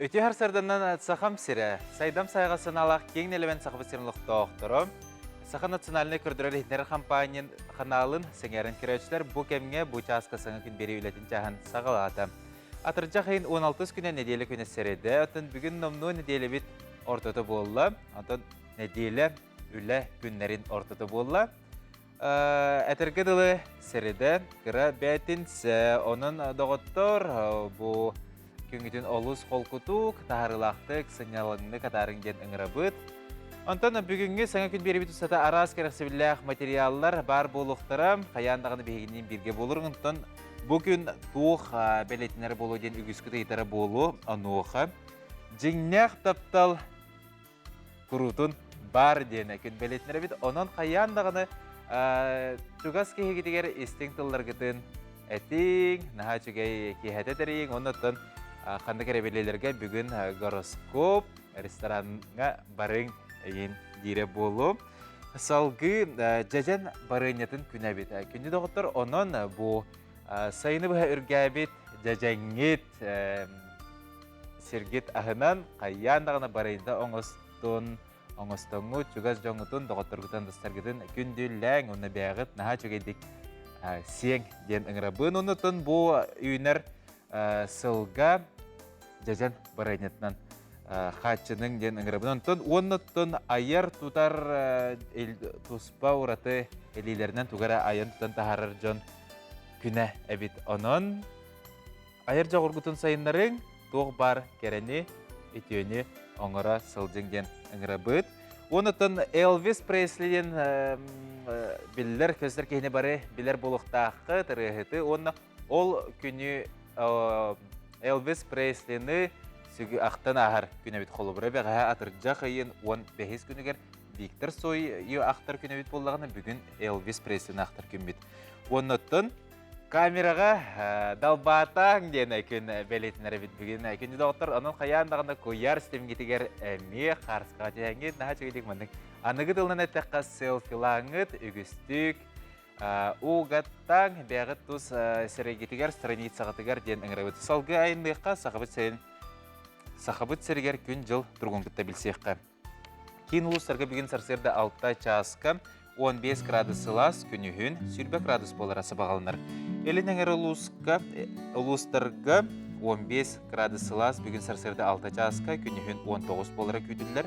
Үті харсарданнан сақам сірі, сайдам сайғасын алақ кең нелемен сақбысырынлық тоқтырым. Сақа национальный көрдірер хитнер компаниян қаналын сеңерін кереучілер бұл кемге бұл часқа саңы күн бері үлетін жағын сағалады. Атыржа қайын 16 күнен неделі күні сәреді. Отын бүгін номну неделі бит ортоты болла. Отын неделі үлі күннерін ортоты болла. Әтіргі дылы сәреді. Кіра бәтінсі. Оның доғыттыр бұл күнгітін олыс қолқытук, тағарылақтық, сыңялыңны катарыңден ұңырабыд. Онтан бүгінгі саңа күн бері бітусата арас керексібілләқ материаллар бар болуқтырам. Қаяндағыны бейгінен бірге болыр. Онтан бүгін туық бәлетінер болу ден үгізкі тайтары болу ануға. Жыңнақ таптал күрутын бар ден күн бәлетінер біт. Онын қаяндағыны чугас кейгетігер естің тыллар күтін әтің, наға чугай кейхәті дәрейін. Онын қанды кәребелелерге бүгін гороскоп ресторанға барың ең дейре болу. Салғы жажан барыңетін күн әбет. Күнді доғыттыр, онын бұл сайыны бұға үргәбет жажаңет сергет ағынан қаяндағына барыңда оңыстыңы чугас жоңытын доғыттыр күтін дұстаргетін күнділәң оны бәғыт наға чөгедік сең ден ұңырабын. Онытын бұл үйінер сылға жажан барайнетнан қатшының ден ұңырабын. Онытын айыр тұтар тұспа ұраты әлейлерінен тұғара айын тұтан тағарыр жон күні әбет. Онын айыр жағырғытын сайынларың тұғы бар кәрәне етеуіне оңыра сылжың ден ұңырабыд. Онытын Элвис Преслиден білдер көздер кейіне бары білер болуқтақы тұрғыты. Ол күні Элвис Преслини сүгі ақтан ағар күні бет қолы бұры бәға атыржа қайын 15 күнігер Виктор Сой ақтар күні бет болағына бүгін Элвис Преслини ақтар күн бет. Онытын камераға далбатаң ден күн бәлетінері бет бүгін күнді доғыттыр. Оның қаяндағында көяр стемгетігер әме қарсыға тегенген наға чөгедек мәндің. Анығы дылынан әттәққа селфилаңыт, үгістік, уғаттан бәғыт тұз сәрегетігер, страницағытығар ден ұңырабыд. Салғы айындыққа сақабыт сәрегер күн жыл тұрғын күтті білсеққа. Кейін ұлыстарға бүгін сарсерді 6 часқа 15 градус сылас күнігін сүрбе градус боларасы бағалыныр. Елін әңір ұлыстарға 15 градус сылас бүгін сарсерді 6 часқа күнігін 19 болара күтілілер.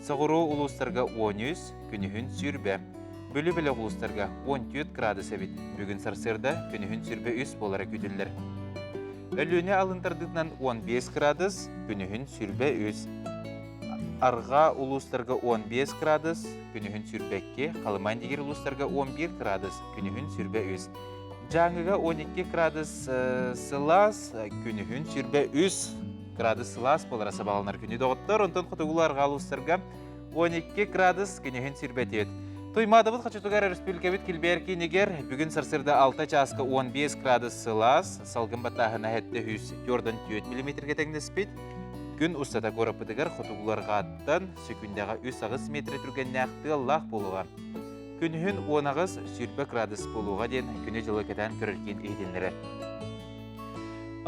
Сағыру ұлыстарға 13 күнігін сүрбе. Бөлі-бөлі ұлыстарға 14 градус әбет. Бүгін сарсерді күнігін сүрбе үс болара күтілілер. Өліне алындардығынан 15 градус күнігін сүрбе үс. Арға ұлыстарға 15 градус күнігін сүрбекке. Қалыман дегер ұлыстарға 11 градус күнігін сүрбе үс. Жаңыға 12 градус сылас күнігін сүрбе үс. Градус сылас боларасы бағалынар күні доғыттыр. Онтан құтығыларға ұлыстарға 12 градус күнігін сүрбе тет. Тоймадыбыз Қачытуғар Республикабет келбер кейінегер бүгін сарсырда 6 часқа 15 градус сылас, салғын баттағына әтті 4 мм тәңнеспет. Күн ұстата көріпідігер құтығыларға аттан сөкіндегі 3 метр түрген нәқті лақ болуға. Күнігін 10 сүрбе градус болуға ден күні жылы кәтен көрірген ейденлері.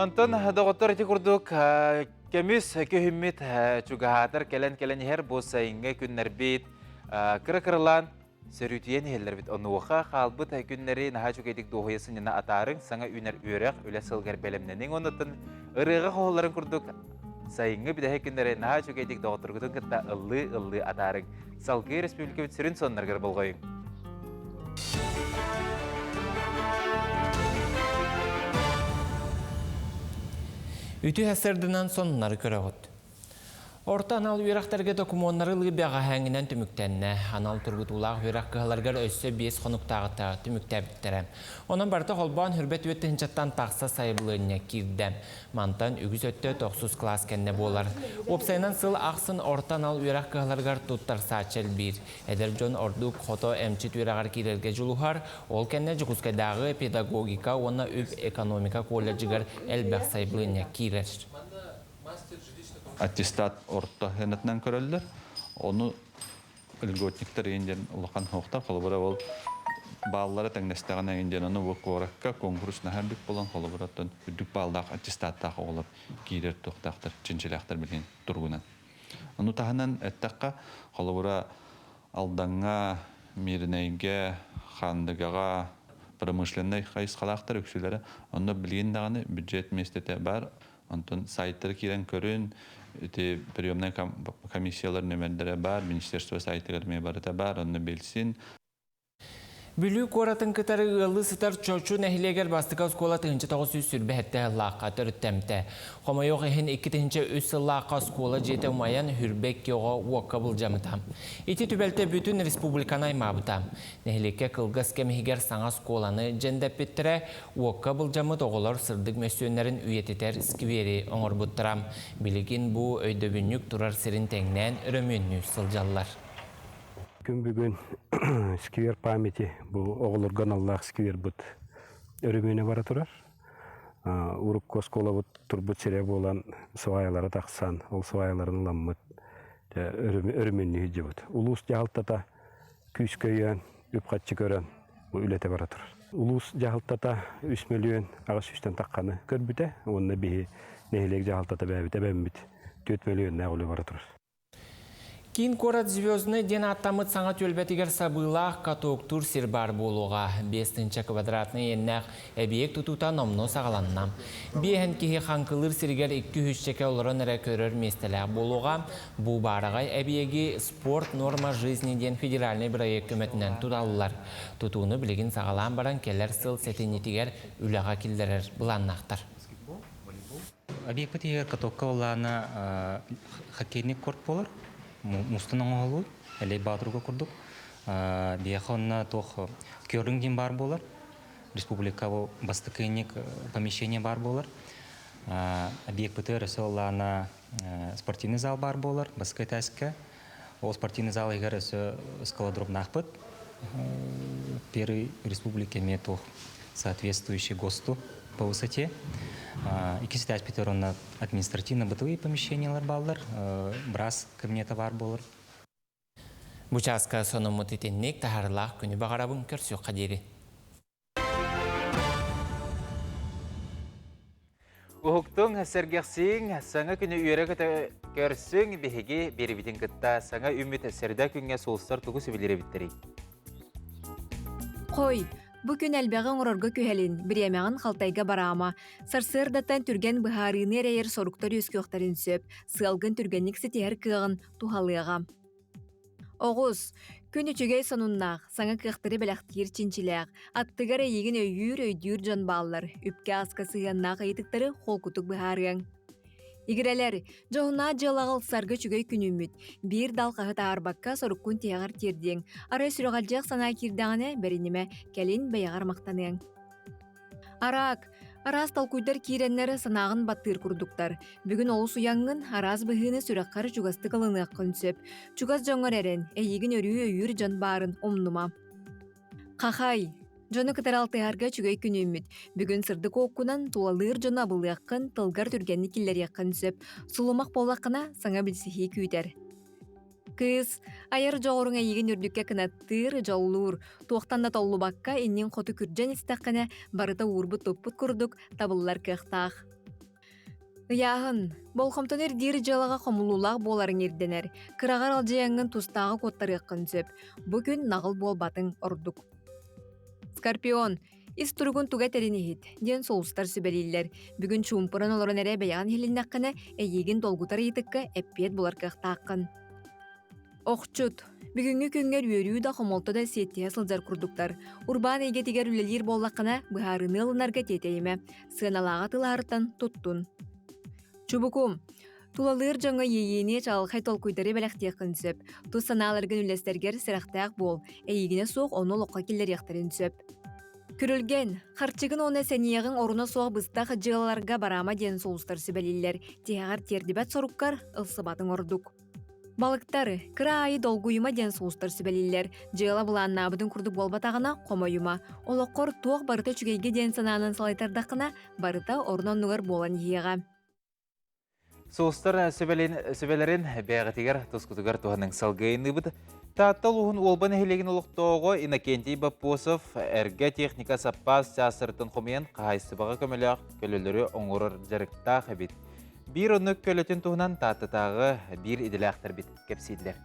Антон доғыттыр әте күрдік кәміз көхіммет чуғағатыр кәлін ер бұл сайынғы күннер бет кірі-кірілан сөрүтіен елдер бит. Онуға қалбыт күннері наға жүгейдік доғыясын ена атарың саңа үнер өрек өлі сылғар бәлемненің. Онытын ұрыға қоларын күрдік сайынғы бідәхе күннері наға жүгейдік доғытырғытын кітта ұлы атарың. Салғы республика бит сүрін соннарғар болғайың. Үті әсірдінен соннары көрі ғыд. Орта анал үйрақтарға докумонлары лыбяға әңінен түміктәніне. Анал тұрғытулағы үйрақ қығыларғар өссі 5 қонуқтағыта түміктәбіттірі. Онан барты қолбан хүрбет өтті хінчаттан тақса сайылығына кирді. Мантан үгіз өтті 9 класс кәнне болар. Опсайынан сыл ақсын орта анал үйрақ қығыларғар тұттар сачел бір. Әдір жон ордық қото әмчит үйрағар керерге жылуғар, ол кәнне жүгізкайдағы педагогика, оны үп экономика колледжігар әлбәқ сайылығына кирер. Аттестат орта хенетнен көрөлдер. Оны льготниктер енден улахан хоқтар, қолыбыра ол баллары тәңнестәгән инден аны вакоракка конкурс нахардык болан холобраттан үдүк балдак аттестаттак олып кирер токтактыр чинчилактыр билген тургунан. Аны таханан эттакка холобра алданга мирнейге хандыгага промышленный хайскалактыр үксүләре аны билген даганы бюджет местете бар. Антон сайттар кирен көрүн эти приемная комиссиялар нөмерләре бар, министерство сайттары нөмерләре бар, аны белсин. Бүлүү коратын кытары ылы сытар чочу нәхилегер бастыка скола тыгынчы 900 сүрбе хәтті лаққа түріттәмті. Қомайоқ ехін 2-тігінші өсі лаққа скола жеті умаян хүрбек кеуға уаққа бұл жамытам. Ити түбәлті бүтін республиканы аймабытам. Нәхилекке қылғыз кемігер саңа сколаны жәндәп біттірі уаққа бұл жамыт оғылар сырдық мәсуенлерін үйететер сквери оңыр бұттырам. Білігін бұ өйдөбіннік тұрар сірін тәңнен үрөмөнні сылжаллар. Күн бүгін сквер памяти бұл оғылырған Аллах сквер бұд өрімене бара тұрар. Урық коскола бұд тұрбыт сере болан свайалары тақсан, ол свайаларын ламмыд өрімене хиджі бұд. Улус жағылтата күш көйен, үпқатчы көрен бұл үлеті бара тұрар. Улус жағылтата 3 миллион ағаш үштен таққаны көрбіте, онына бейі нехелек жағылтата бәбіте бәмбіт 4 миллион нәғылы бара тұрар. Кин корат звездны ден аттамыт саңа төлбәтігер сабылақ катоктур сирбар болуға. 5 квадратны еннәқ әбиек тұтута номно сағаланнам. Бейін кеге қанқылыр сиргер 200 чеке олырын әрі көрір местеләқ болуға. Бұл барағай әбиеги спорт норма жизни ден федеральный проект көмәтінен тұталылар. Тұтуыны білеген сағалан баран келер сыл сәтенетігер үліға келдерер бұланнақтар. Әбиек бітігер катокка олағына хоккейник корт болыр. Мустаның оғылу, әлей батыруға күрдік. Бияқонна тоқ көріңден бар болар. Республика бастықайник помещение бар болар. Объект бітір әсі олағына спортивный зал бар болар, басқай тәскі. Ол спортивный зал егер әсі скалодром нақпыт. Первый республикеме тоқ соответствующий ГОСТу по высоте. Икisi тәс питеронна административно-бытовые помещения балдар, брас кабинета бар болар. Бучаска сономут итеннек тахарлах күні бағарабын көрсі қадері. Ухуктың әсергексің, саңа күні үйері көрсің бігеге бері бітін күтті, саңа үміт әсерді күнге солыстар тұғы сөбелері біттірей. Қой! Бүкін әлбәғін ұрырғы көхелін, біремеғін қалтайға барама. Сарсырдаттан түрген бұхарыны әрейер соруқтар өскөқтарын сөп, сығалғын түргеннік сетер кығын тухалыға. Оғыз, күн үчігей сонуннақ, саңа қықтыры бәләқтер чинчіләқ, аттығар әйігін өйдүр жан балылар, үпке асқа сығаннақ айтықтары қол күтік бұхарыған. Игірәлер, жоғына жалағыл сарғы чүгей күніміт, бір дал қағыта арбаққа сорыққын тияғар терден, арай сүріғалжақ сана кирдағаны бәрінеме кәлін бәяғар мақтанын. Арақ, араз талкуйдар кейренлері санағын баттыр күрдіктар. Бүгін олыс уяңын араз бұғыны сүріққары чугасты қылыны аққын сөп. Чугас жоңыр әрін, әйігін өрі өйір жан барын омнума. Қақай! Жоны кытаралтыярга чүгей күнүмүт. Бүгүн сырдык окунан тулалыр жона абылыяккын тылгар түргенни киллер яккын сөп. Сулумак болакына саңа билсихи күйтер. Кыз, айыр жоғырыңа еген үрдікке кынаттыр, жоллур. Туақтанда толлубакка иннин хоту күрджен истаққына барыта урбут топпут күрдік табыллар кықтақ. Яғын, болхомтон эрдир жалаға қомулулақ боларын ерденер. Кырағар алжаяңын тустағы коттары яккын сөп. Бүгүн нағыл бол батын ордук. Скорпион, ис тургун туга теринихит, ден соустар сүбелилер. Бүгін чумпырын оларын әрі бәяған хеліннаққыны әйегін долгутар етіккі әппет болар кықтаққын. Оқчут, бүгінгі күнгер өрүү да қомолты да сеттия сылзар күрдіктар. Урбан әйге тегер үлелер боллаққына бұхарыны ылынарға тетейме, сыналаға тыларытын тұттун. Чубукум, тулалыр жаңа ейіне чалқай толкуйдары бәләқтеқін сөп. Ту саналарғын үлестергер сірақтақ бол, әйегіне соқ оны лоққа келер яқтарын сөп. Күрілген, қарчығын оны сәнияғын орына соқ бұстақ жығаларға барама ден соғыстар сөбәлелер. Тегағар тердібәт сорыққар ылсыбатын ордук. Балықтары, кыра айы долгуйыма ден соғыстар сөбәлелер. Жығала бұлан набыдың күрдік болбатағына қомайыма. Олыққор туақ барыта чүгейге ден сананын салайтардақына барыта орнан нұғыр болан еға. Соғыстар сөбелерін бәғатегер тұскутығар туғаның салғайыны бұд. Статтал уһун олбан эхилеген олуқтоого Иннокентий Баппосов эрге техника саппас часыртын хумиен қайсыбаға көмелек көлөлөрү оңорор жарыктаах бит. Бир онук көлөтүн туһунан тааттытагы бир иделяқтар бит кепсидлер.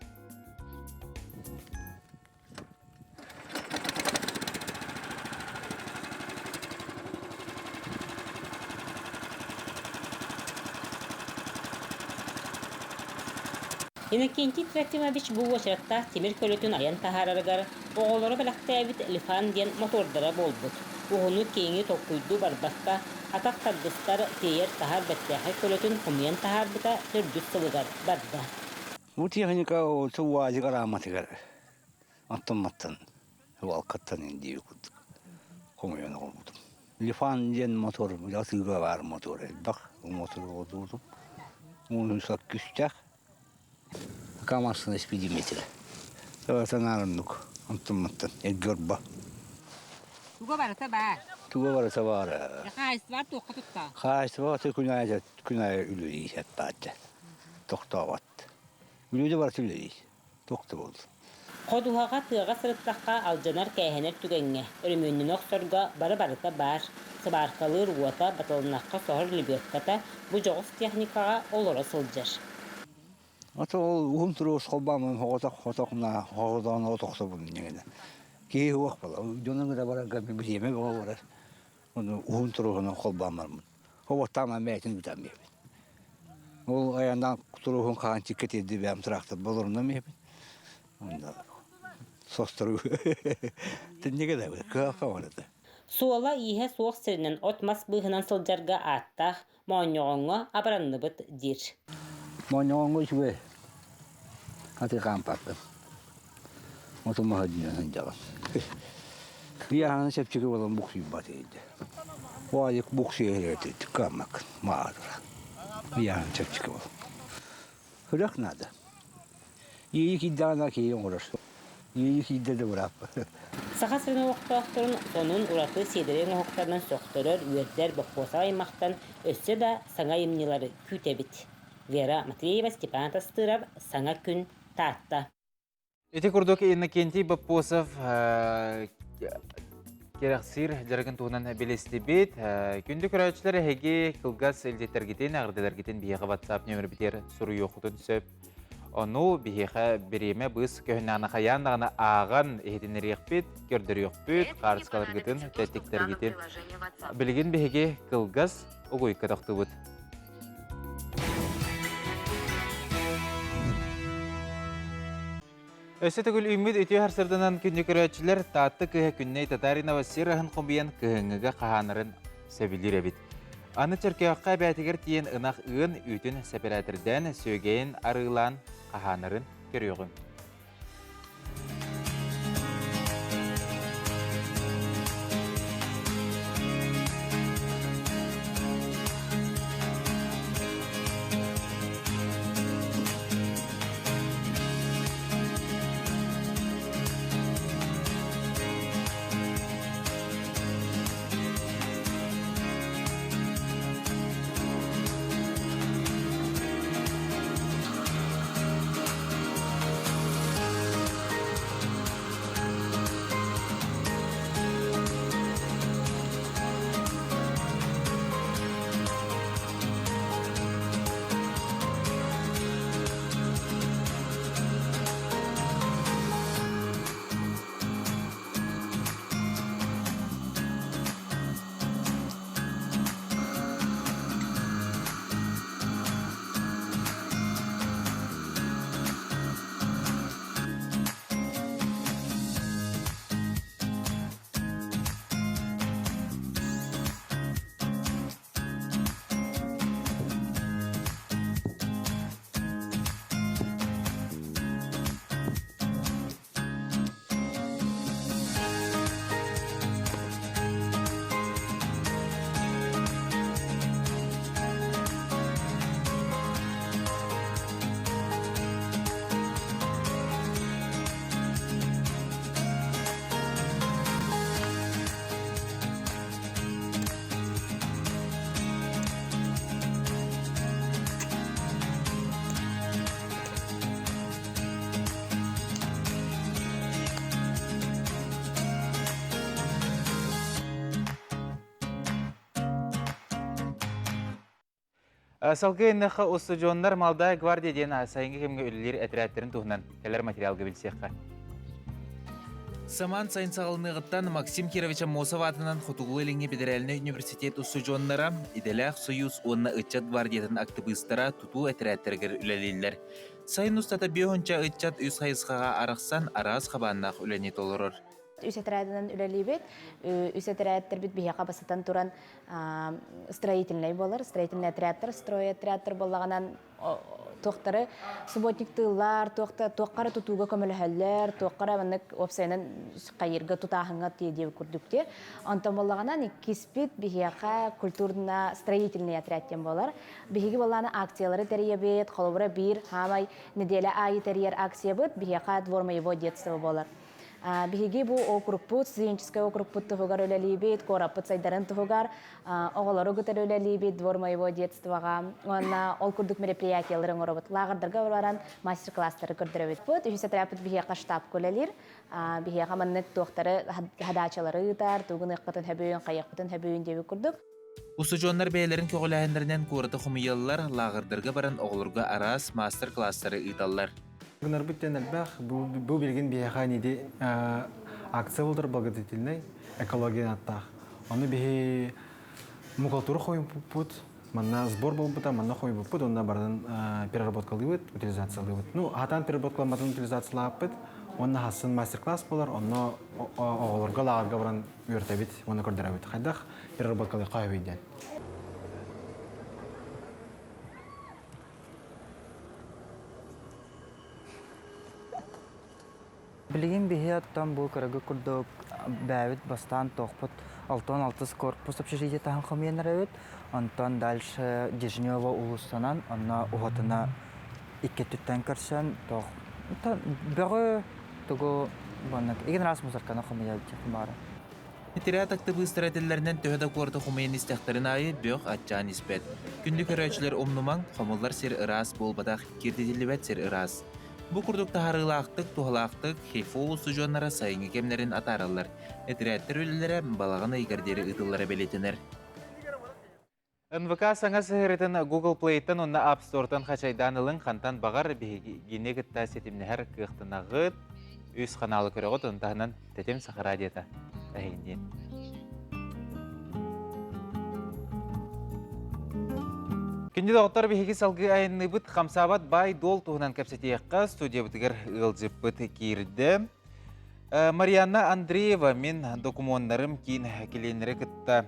Иннокентий Трофимович бу очракта темир көлөтүн аян тахарарыгар оголоро белактабит Лифан ден мотордара болбут. Уһуну кеңи токуйду барбакка атак тардыстар тейер тахар беттехе көлөтүн хумьян тахарбыта төрдүс сылыгар барда. Bu техника çuvaacı karamatı Atılmattın. Valkattan indiği kuduk. Komuyan olmadım. Lifan diyen motor, yasıga var motor. Bak o motoru oldurdum. Onu sak küçük. Kamasını speedometre. Sonra narınlık. Atılmattın. Görba. Tuga barata ba. Tuva varsa var. Kayıs var toqa tutta. Kaç var günay ülü yiyecek bence. Doktor var. Ülü var ülü. Doktor oldu. Koduhaga tığga sırıttaqqa aljanar kähener tügenge. Örümünün oqsorga barata bar. Sıbarkalı ruata batılnaqqa sohar libyotkata bu joğuz texnikaga olora sıljar. Ata o turu şobamın hotakna hodan otoksa bunun yine. Ki huak bala. Jonun da bara gabi bir yeme var. Onu turu şobamın. O tamam metin bitamıyor. O ayağından turu kan çıkıt edip ben traktör bulurunda mı hep? Onda sosturu. Tinniga da ka vardı. Suola ihe soğuk sirinin otmas bıhınan sıljarga attaq moñoğonga abarannıbıt dir. Moñoğonga şuve. Hadi kampattım. Oturma hadiyen jalan. Bir yana sepçiki olan buksuyu batıydı. O ayık buksuyu hereti tıkamak mağdur. Bir yana sepçiki olan. Hırak nada. İyi ki dana ki uğraştı. İyi ki de bırak. Saha sırını oqtaqtırın sonun uratı sediren oqtardan soqtırır, üyerler bokbosa aymaqtan össe de sana imniları kütebit. Vera Matveyeva, Stepan Tastırov, sana kün taatta. Ити курдук Иннокентий Баппосов керексир жаргын туунан белестибит. Күндү көрөчүлөр хеги кылгас элжетергитин агырдыларгитин бияга WhatsApp нөмір битер суру йокутун сөп. Ону бияга береме быз көһнана янагына аган эхтинерекпит, көрдөрөкпүт, карыскаларгытын теттиктергитин. Билген бияге кылгас огойка тактыбыт. Өсі түгіл үміт өте харсырдынан күнді көрәтшілер таатты күйе күнней татаринава сирахын құмбиян күйіңіға қағанырын сөбілдер әбіт. Аны Черкеоққа бәтігер тиен ынақ ұғын үтін сәпеләтірден сөйгейін арылан қағанырын көріғын. Салгы иннеха устудионнар Малдай гвардия ден сайынғы кемге үлілер әтірәттерін туғынан кәлер материалғы білсеққа. Саман сайын сағылынығыттан Максим Кирович Амосов атынан Хотугу Элинге Федеральный университет устудионнара Иделях Союз онна ытчат гвардиятын активистара туту әтірәттергер үлелелер. Сайын устата биохонча ытчат үз хайысқаға арақсан араз қабаннақ үленет олырыр. Үсетерәдінен үлелейбет, үсетерәттер бит бияқа басытан туран строительный болар, строительный отрядтар, строй отрядтар болағанан тоқтары субботник тыллар, тоққары тутуға көмілі тоққары әмінік опсайынан қайырға тұтағыңа тейдеу күрдікте. Антон болағанан кеспет бияқа культурна строительный отрядтен болар. Бияғы болағаны акциялары тәрия бет, қолыбыра бір, хамай неделя айы тәрияр акция бет, бияқа двор моего детства болар. Биһиги бу окруппут, студенческий окруппут тугар үлелибит, кораппут сайдарын тугар, оголору гытар үлелибит, двор моего детствога. Онна ол курдук мероприятияларын оробут. Лагердарга баран мастер-класстары көрдөрөбүт. Бут үсө тарапыт биһига штаб көлелир. Биһига маннык доктары хадачалары ытар, тугун ыкпатын хөбөйүн, кайыкпатын хөбөйүн деп курдук. Устудионнар бәйлерин көголәһендеринен кураты хумыяллар лагердарга баран оголорга арас мастер-класстары ыталлар. Гунар бүттен әлбәқ, бұл білген бияға неде акция болдыр благотворительный экология аттақ. Оны бейі мукалтуры қойын бұд, манна сбор бол бұта, манна қойын бұд, онна бардан переработкалы бұд, утилизациялы бұд. Ну, хатан переработкалы матын утилизациялы бұд, онна хасын мастер-класс болар, онна оғылырға лағырға баран үйерті бұд, оны көрдірі бұд. Қайдақ переработкалы қай бұйден. Билигин бихе аттан бу карага курдук бәвит бастан тоқпут алтон алтыс корпус общежитие тахан хамиенеревит. Антон дальше Дежнева улустанан, анна уғатына икке түттен көрсен тоқ. Бәрі тұғы баннак. Еген рас музаркана хамиябите бары. Итерят активистрателлеринен төһөдө куарты хумейн истехтерин айы бөөх атчаан испет. Күндү көрөөчүлөр омнумаң хомуллар сер ырас болбадах кирдидилибет сер ырас. Бу курдук тахарылаактык, тухалаактык, хейфо устудионнара сайынгы кемнерин атараллар. Этерәттер үлелері балағына игердері ытыллары белетінер. НВК саңа сығырытын Google Play-тын онна App Store-тын қачайданылың қантан бағар генегітта сетімнәр кықтынағыт өз қаналы көріғыт онтағынан тәтем сақыра дета. Күнді доғыттар бейгі салғы айынны бұд қамсабат бай дол туғынан кәпсетеяққа студия бұтығыр ұғылжып бұд кейірді. Марианна Андреева мен документарым кейін келейінері күтті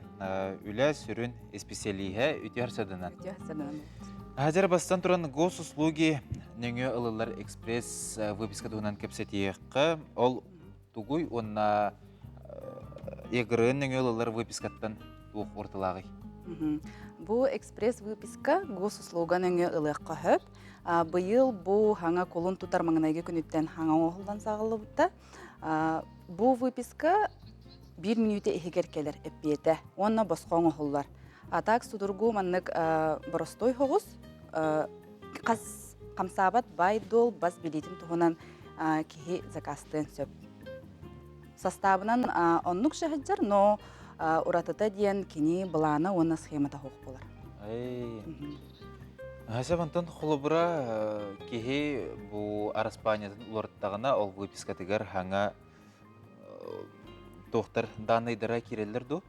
үлі сүрін специалиға үтер сөдінен. Хазар бастан тұран госуслуги нөңі ұлылар экспресс выписка туғынан кәпсетеяққа ол тұғой онна егірін нөңі ұлылар выпискаттан туық ортылағы. Бу экспресс выписка госуслуганың ылыққа хөп. Быйыл бу хаңа колун тутар маңынайғы күніттен хаңа оғылдан сағылы бұтта. Бу выписка 1 минуте ихигер келер әппеті. Онна босқоң оғылдар. Атак судургу маннык боростой хоғыз. Қамсабат бай дол бас билетин туғынан кихи закастын сөп. Составынан оннук шахаджар, но уратыта диен кини баланы онна схемата хоқ болар. Хасабантан холобра кихи бу Араспаниятын уларттағына ол выпискатыгар хаңа тоқтар данайдара кирелер ду?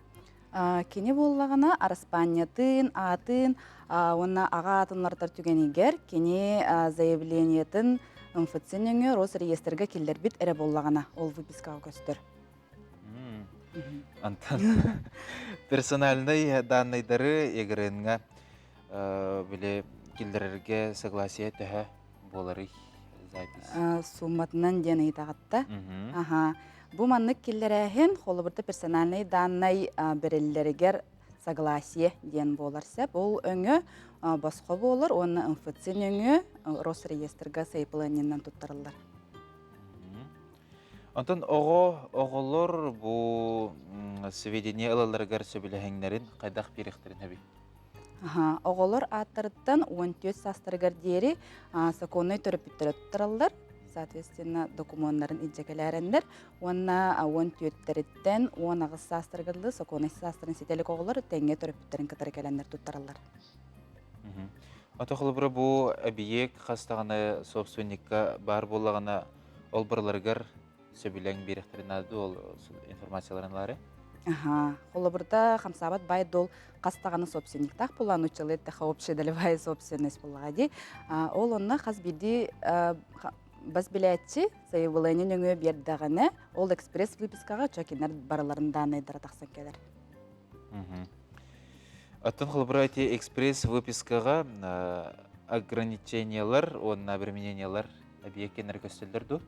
Кини боллағына Араспаниятын, атын, онна аға атынлартар түгенігер, кини заявлениятын МФЦ-ніңі Росреестерге келдер бит әрі боллағына ол выпискаға көстір. Антан персональный данныйдары егеренге биле килдерерге согласие төһө болары запись. Сумматынан ден айтагатта. Бу маннык киллерәһен холыбырты персональный данный берелләргә согласие ден боларса, бул өңө басқа болар, оны МФЦ өңө Росреестрга сайпыланнан туттарылар. Антон оғылыр бұл сведения ылаларғар сөбілі қайдақ беректерін әбі? Оғылыр аттарыттан 14 састырғар дері законной төріпіттері тұттарылар. Соответственно, документларын иджекелерендер. Онна 14-теріттен 10 састырғарлы законной састырын сетелік оғылыр тәңге төріпіттерін кітар келендер тұттарылар. Отохлыбыры бу объект хастаганы собственникка бар боллагана ол барларгар сөбилең беректеринады ол информацияларын Ага, холобурда хамсабат бай дол кастаганы собственниктах булан учылы таха общая долевая собственность булгади. Ол онна хас биди бас билетчи заявление нөңө бердаганы ол экспресс выпискага чокинер бараларын даныйдыра таксан келер. Аттан холобыры эти экспресс выпискага ограничениялар, онна обременениялар объекттер көстөлдөрдү.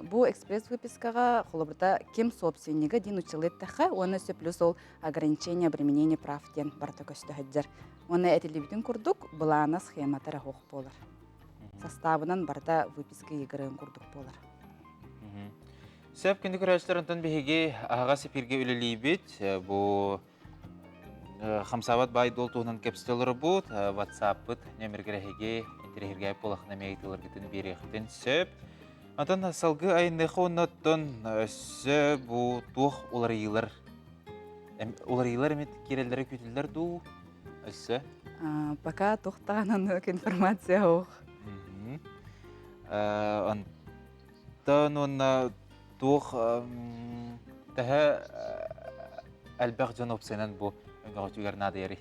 Бу экспресс выпискага холобурда кем собственнига дин учылы таха, оны плюс ол ограничение обременения прав ден барта көстөһөддер. Оны этилибитин курдук, булана схематара хок болар. Составынан барда выписка егерен курдук болар. Сөп күндүк көрәчләрен беге ага сепирге үлелибит, бу хамсабат бай дол туһунан кепстелер бут, WhatsApp-ыт нөмергерәһеге интерьерге полахна мейтылар гитен берехтен сөп. Атан салгы айны хоннаттан сөп бу тух улар йылар. Улар йылар мет керелдәре күтелләр ду. Өссө. Пока тохтаганан информация ох. Антан онна тух тәһә әлбәг жан опсенен бу өңгөчүгәр надыйри.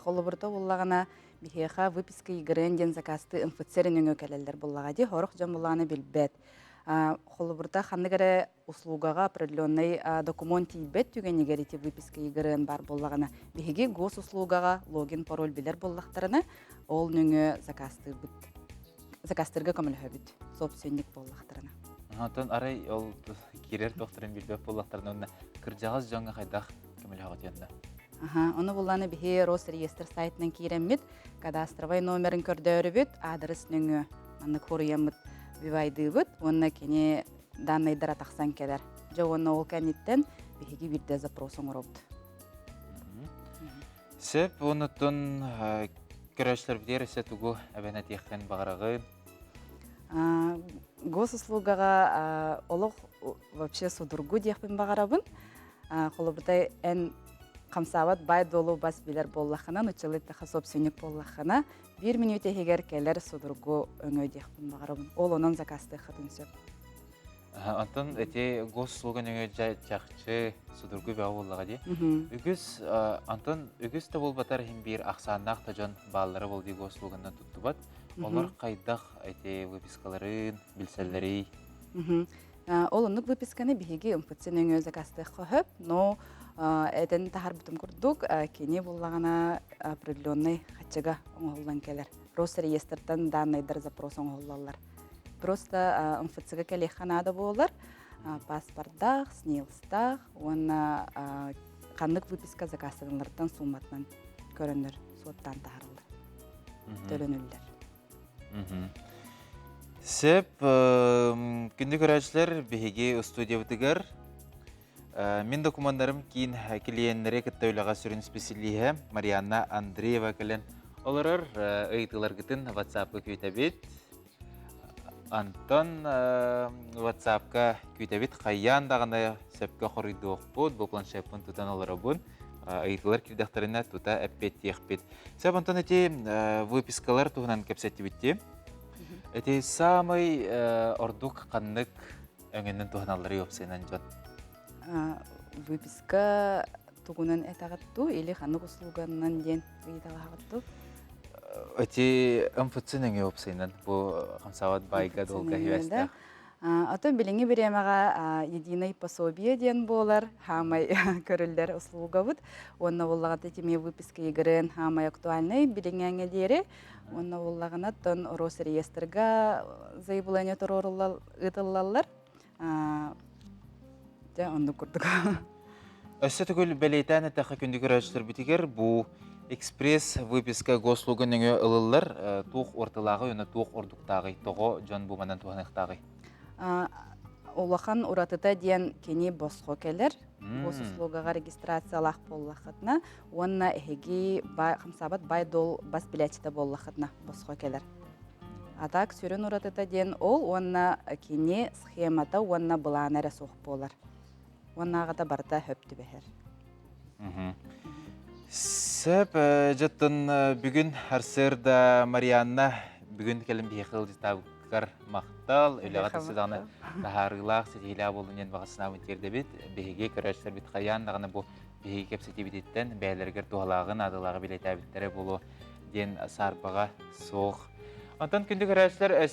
Холобурда буллагана бихеха выписка егерен ден заказты инфоцерин өңгө келелдер буллагади хорох жан буллаганы билбет. Холобурда ханныгара услугага определенный документ тийбет түген егерити выписка егерен бар буллагана бихеге госуслугага логин пароль билер буллактарына ол өңгө заказтырга көмөлөбүт собственник буллактарына. Антан арай ол кирер докторын билбеп буллактарына кыржагыз жаңга хайдах көмөлөбүт янда. Оны булланы бихе Росреестр сайтынан киреммит, кадастровый номерин көрдөрүбүт, адрес өңгө аны коруямыт вивайдыбыт, онна кене данныйдара таксан келер. Жогонна ол каниттен бихеги бирде запросың оробут. Сөп онутун көрөчлөр бидерсе тугу абена тиектен багарагы. Госуслугага олох вообще судургу диякпен багарабын. Холобурдай эн камсават бай долу бас билер боллахана, нучылы таха собственник боллахана, 1 минут егер келер судургу өңөй диякпен багарабын. Ол онон заказты хатын сөп. Антон эти госуслуга өңөй жакчы судургу баа боллагади. Үгүз Антон үгүз та болбатар хим бир аксаннак тажан баалары болду госуслугандан туттубат. Олар кайдах эти выпискаларын, билселleri. Ол онук выписканы бихеги МФЦ өңөй заказты хөп, но этен тахар бутум курдук, кене буллагана определенный хачага оңоллан келер. Росреестртан данныйдар запрос оңоллалар. Просто МФЦга келеханада болар, паспорттах, снилстах, оны каннык выписка заказтырылардан сумматынан көрөнөр, соттан тахарылар. Төлөнүллер. Сөп күндүк көрәчләр беге студиябытыгар. Мен документларым кейін клиенттері кіттеуліға сүрін специалиhe Марианна Андреева кілін. Оларыр ұйтылар күтін WhatsApp-қа көйтәбет. Антон WhatsApp-қа көйтәбет қайян дағында сөпке қорыйды оқпуд, бұл планшеппін тұтан олары бұн. Ұйтылар кірдіқтарына тұта әппет текпет. Сөп Антон әте выпискалар тұғынан кәпсәтті бітті. Әте самый ордук қаннық өңіннің тұғыналары өпсенен жон. Выписка тугунан этагатту или ханнык услуганан ден ыйтагагатту? Эти МФЦ-нің өпсенен бұл хамсават байга долга хивестах. Атын билинги биремага единый пособие ден болар, хамай көрүлдер услуга бут. Онна боллагата теме выписка егерен хамай актуальный билингенге дери. Онна боллагана тон Росреестрга заявление тороруллар ытыллалар. Онды курдук. Өссө түгіл бәлейтәні тақы күнді көрәшілер бітігер, бұл экспресс выписка госслугының ылылар туқ ортылағы, өні туқ ордуқтағы, тоғы жон бұманан туғанықтағы. Олахан уратыта ден кені босқо келер, госуслугаға регистрациялақ боллақытына, онна әхеги қамсабат бай дол бас билетчіті боллақытына босқо келер. Атак сүрін уратыта ден ол, онна кені схемата, онна бұланары соқ болар. Оннағыда барда хөпті бәхер. Сөп жаттын бүгін Арсырда Марианна бүгін келім бейқыл житабыққар мақтал, өліғаты сыдағына тахарылақ сетейлі болуынен бағасына өтерді бет, бейге көрәшілер бет қаян, дағына бұл бейге кепсеті бететтен бәйлергер туғалағын адылағы білет әбіттері болу ден сарбаға соқ. Антон күнді көрәшілер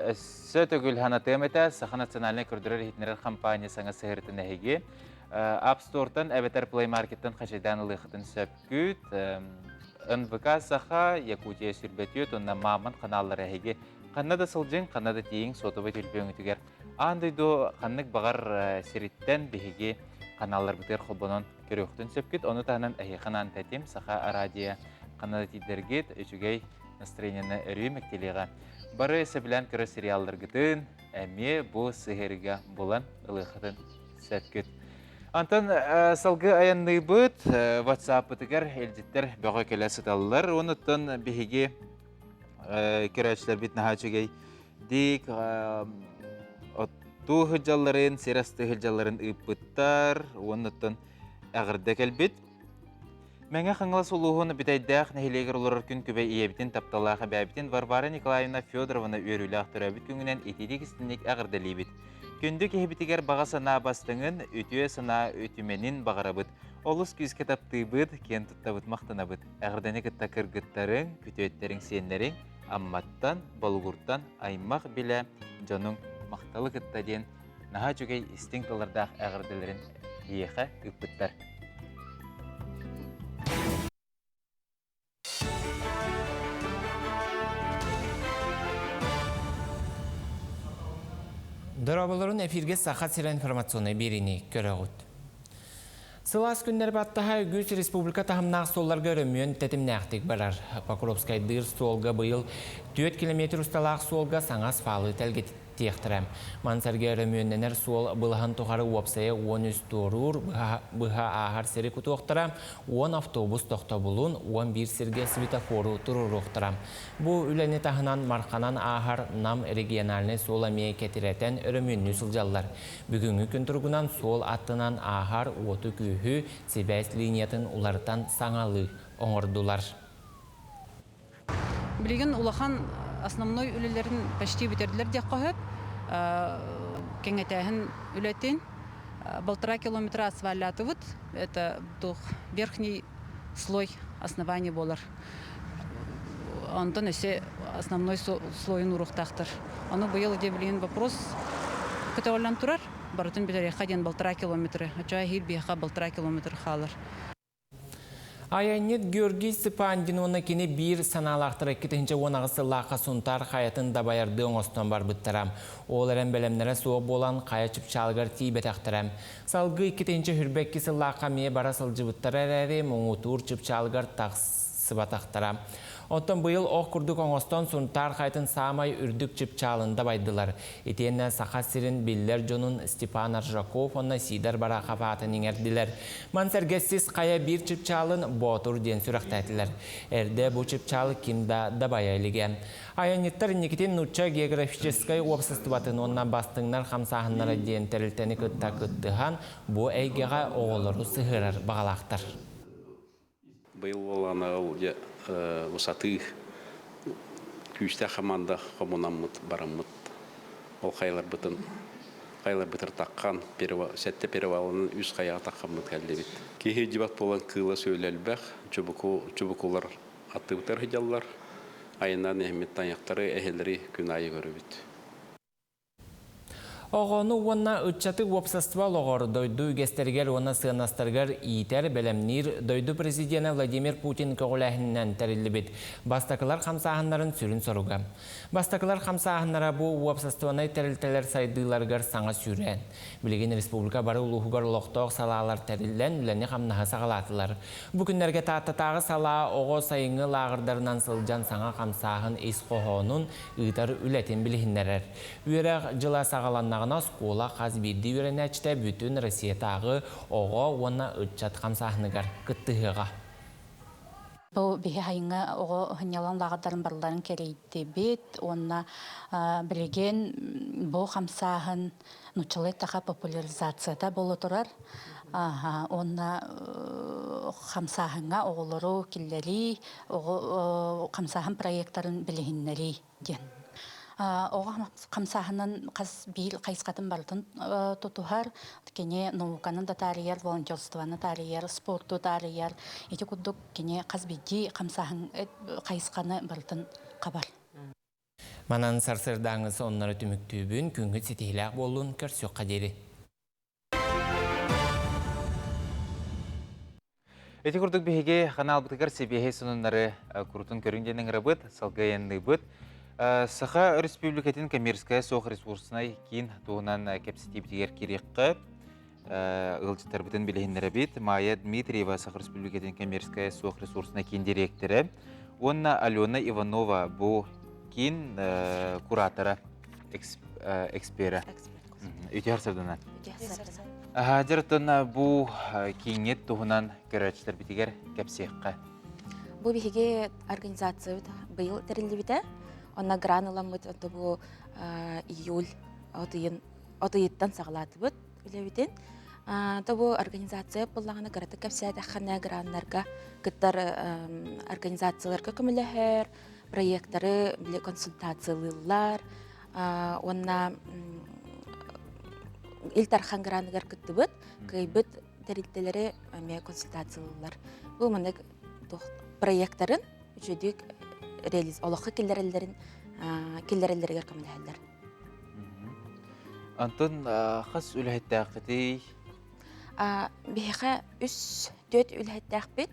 өсі төгіл ханатым әті Саха национальный көрдірер хитнерер компаниясаңа сығыртын әйге. App Store'tan Avatar Play Market'tan қажайдан ұлықытын сөпкүт. НВК Саха Якутия сүрбетүйет, онна мамын қаналар әйге. Қаннада сылжын, қаннада тейін сотыбы төлпең үтігер. Андайду қаннық бағар сериттен бейге қаналар бітер қолбанын көріқтін сөпкүт. Оны тағынан әйеқынан тәтем Саха Арадия қаннада тейдергет, өчігей настроенияны өрі мәктелеға. Бары сөбілен көрі сериалдар гітін, әме бұл сығырға болан ұлықытын сөпкүт. Антон салгы аянный бұд, WhatsApp бұтығар әлдеттер бөғі келесі талылар. Оныттан бігеге көрәшілер бет наға чөгей дейк отту ғылжаларын, серасты ғылжаларын ұйпыттар. Оныттан әғірді кәлбет. Мәңі қаңылас ұлуғыны бітайдақ нәхилегер олар күн көбей иебітін тапталаға бәбітін Варвара Николаевна Федоровна өрілі ақтыр әбіт күңінен етедек істінек әғірді лейбіт. Күнді кехбітігер баға сана бастыңын, өтуе сана өтіменін бағарабыт. Олыс күзке таптыбыт, кен тұттабыт мақтанабыт. Әғірдені күтта кіргіттарың, күтуеттерің сенлерің, амматтан, балғұрттан, аймақ білі жоның мақталы күтта ден, наға жүгей істің талардақ әғірділерін еқа үппіттар. Дұрабылырын эфирге сақат сира информационный беріне көріғыд. Сылас күндер баттаға Үгіс Республика тағымнағы солларға өріммен тәтім нәқтік барар. Покровскай дыр солға бұйыл 4 километр ұсталақ солға саңас фалы тәлгет тектірім. Мансарға өрімменненер сол бұлған тұғары уапсая 13 тұрур бұға ағар сері күті оқтырам, 10 автобус тоқта бұлын, 11 серге светофору тұрыр оқтырам. Бұл үләне тағынан марқанан ағар нам региональный сол әмей кәтірәтен өрімменні сылжалар. Бүгінгі күн тұрғынан сол аттынан ағар оты күйі себәйс линиятын улардан саңалы оңырдулар. Білген улахан основной үлелерін почти бітерділер де қойып, кеңетәхін үлетін 1,5 километр асфальты бұд, это верхний слой основания болар. Онтан өсе основной слойын ұрықтақтыр. Оны бұйыл де білген вопрос күті олан тұрар, барытын бітер еқаден 1,5 километр, ачуа хил бейқа 1,5 километр қалыр. Аянет Георгий Степандин оны кені бір саналақтыр әкетінші онағысы лақа сұнтар қаятын дабайарды оңыстан бар бұттырам. Оларын бәлемнері суы болан қая чүпчалғыр тейбет ақтырам. Салғы әкетінші хүрбәккесі лақа ме бара сылжы бұттыр әрәрі мұңытур чүпчалғыр тақсы батақтырам. Оттан бұйыл оқ күрдік оңыстан сұнтар қайтын самай үрдік чүпчалында байдылар. Етенне сақа сирин білдер жонын Степан Аржаков онна сидар бара қапатын еңерділер. Мансергесіз қая бір чүпчалын ботур ден сүрақтайтылар. Әрді бұл чүпчалы кимда дабайайлыген. Аянеттар некетен нұтча географическай опсыстыбатын онна бастыңнар қамсағынлары ден тәрілтені күтті-күттіған бұл әйгеға оғылыру сығырар бағалақтар. Бұл оланы усаты күшті қаманда қомынамыд, барамыд. Ол қайлар бұтыр таққан, сәтті перевалының үз қаяға таққамыд кәлді бет. Кейі дебат болан қылы сөйләлбәқ, чубықулар атты бұтыр хидялар, айынан әхмет таңяқтары әхелері күн айы көрі бет. Оғыны онна үтчаты опсаства лоғыр дойду гестергер онна сығынастыргар иетер бәлемнер дойду президенті Владимир Путин көғіләхіннен тәрілі бет. Бастақылар қамсағынларын сүрін соруға. Бастақылар қамсағынлара бұл опсастванай тәрілтелер сайдыларғар саңа сүрен. Білеген республика бары ұлығығар лоқтоқ салалар тәрілден үләне қамнаға сағалатылар. Бүкіндерге тағы сала оғы сайыңы лағырдарынан сылжан саңа қамсағын ес қоғының ұйтар үләтен білігінлерер. Үйерақ жыла сағаланнағына скола қаз бірді үйерен әчті бүтін Россиятағы оғы оны үтчат қамсағынығар күттіғыға. Бұл бейі хайыңа оғы ғынялан лағадарын барларын керейді бет, онына білген бұл қамсағын нұчылы таға популяризацияда болы тұрар. Онна хамсаһыңа оғылыру киллери, хамсаһын проекттарын білігіннері ден. Оға хамсаһынан қас бейіл қайсқатын бартын тұтуғар, кене науканын да тарияр, волонтерстваны тарияр, спорту тарияр, еті күддік кене қас бейді хамсаһын қайсқаны бартын қабар. Манан сарсырдаңыз онлары түміктүүбүн күнгіт сетейләк болуын көрсөк қадері. Эти курдук беге канал бутыгар себеге сонуннары куртун көрүнгенин рабыт, салгайянны быт. Саха республикатын коммерческая сох ресурсына кин туғынан кепсетибдигер керекқы ылжытар бітін білігіндері бит. Майя Дмитриева Саха республикатын коммерческая сох ресурсына кин директоры. Онна Алена Иванова бұл кин куратора, экспера. Үті харсырдынан. Жартын бұл кейінет туғынан көрәчтер бітігер кәпсеққа. Бұл бігеге организация бұл тәрілі біті. Онна гранулам бұд, бұл июль отыйыттан сағылаты бұд, үлі бітін. Бұл организация бұллағына қараты кәпсәді қана гранларға, күттар организацияларға көміліғер, проекттары, консультациялылар, онна илтархан граныгар күтті бұд, күй бұд тәрілтелері консультациялылар. Бұл мұнық проекттарын жүдік олықы келдерелерігер көміләлер. Антон, қас үләйттәқ бітей? Бейіға 3-4 үләйттәқ біт.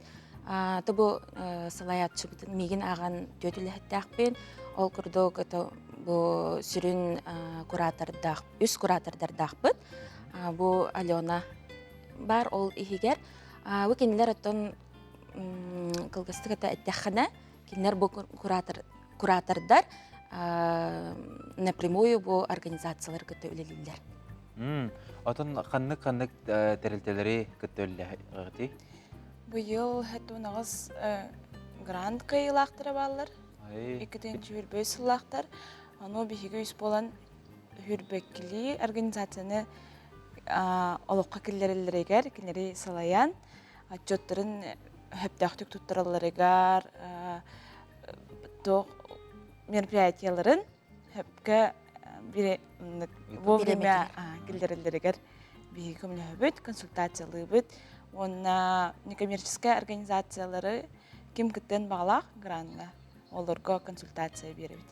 Бұл салаятшы бұтын меген аған 4 үләйттәқ бін. Ол күрдік бұл сүрін үс куратордардақ бұд. Бұл Алена бар, ол ихигер. Бұл кенелер өттін қылғыстық әттәқіна. Кинер бұл куратордар напрямую бұл организациялар күтті өлелілер. Отын қаннық тәрілтелері күтті өлелі? Бұл әттуынағыз грант қайылақтыры балылар. Екітен жүрбөй сылақтар. Оны бігігі үс болан хүрбеккілі организацияны олыққа келдерелерегер, келдері салаян, отчеттарын хөптәқтік тұттыраларыгар, мероприятияларын хөпкі вовремя келдерелерегер бейгі көмілі хөбіт, консультациялы бүт. Онна некоммерческая организациялары кем күттен бағалақ гранға оларға консультация беребіт.